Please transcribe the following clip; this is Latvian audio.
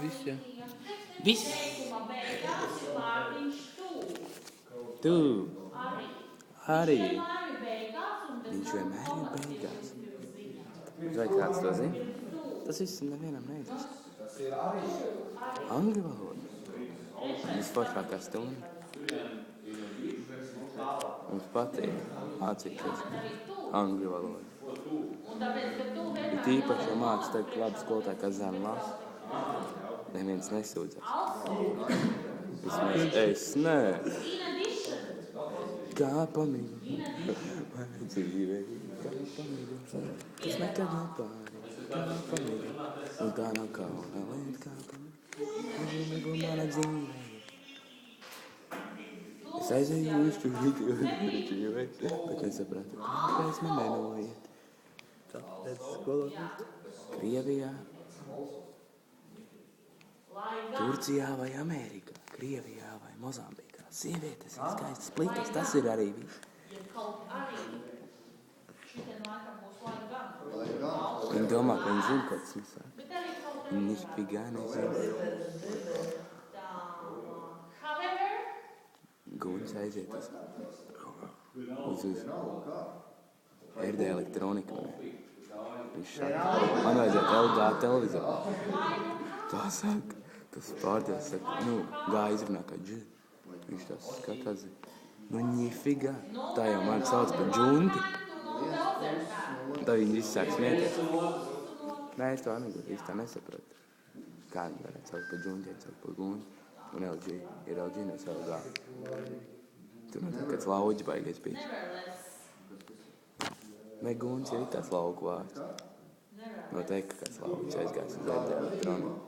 Viss, jā. Viss! Teikuma beigās ir vārdiņš tu. Tu! Arī! Vienmēr ir beigās, un bez Viņš vienmēr ir beigās. beigās. Vai kāds to zina? Tas viss nevienam neinteresē. Angļu valoda. Visforšākā stunda. Mums patīk mācīties angļu valodu. Ir tīpaši, ja māca tagad labi skolotāji, kā zēnu lasa. Neviens nesūdzas. Vismaz es nē. Kā pamigu. Mana dzīve ir kā pamigu. Kas nekad nepāri. Kā pamigu. Un tā nav kauna lieta kā pamigu. Mana dzīve. Es aizēju uz šo rīķi, bet nesapratu, kāpēc man nenoiet. Tāpēc skolotājs. Krievijā, Turcijā vai Amerikā, Krievijā vai Mozambikā. Sievietes ir skaistas plikas, tas ir arī viss. Viņi domā, ka viņi zina, ko tas nesāk. Nifigā nezina. Guņš aiziet uz RD elektroniku. Viņš saka, man vajadzētu LG televizoru. Tā saka, tas pārdevs saka, gā izrunā kā džin. Viņš tās skatās, nifigā. Tā jau man sauc par džunti. Tā viņi visi sāk smieties. Nē, es to anekdotu īsti tā nesapratu. Kā viņi varētu sauc par džunti, ja sauc par guņu. Un LG ir LG, nevis LG. Tur notiek kāds lauģis baigais bijis. Ne guns ir tāds lauku vārds. Noteikti, ka kāds lauģis aizgājis uz LG elektroniku.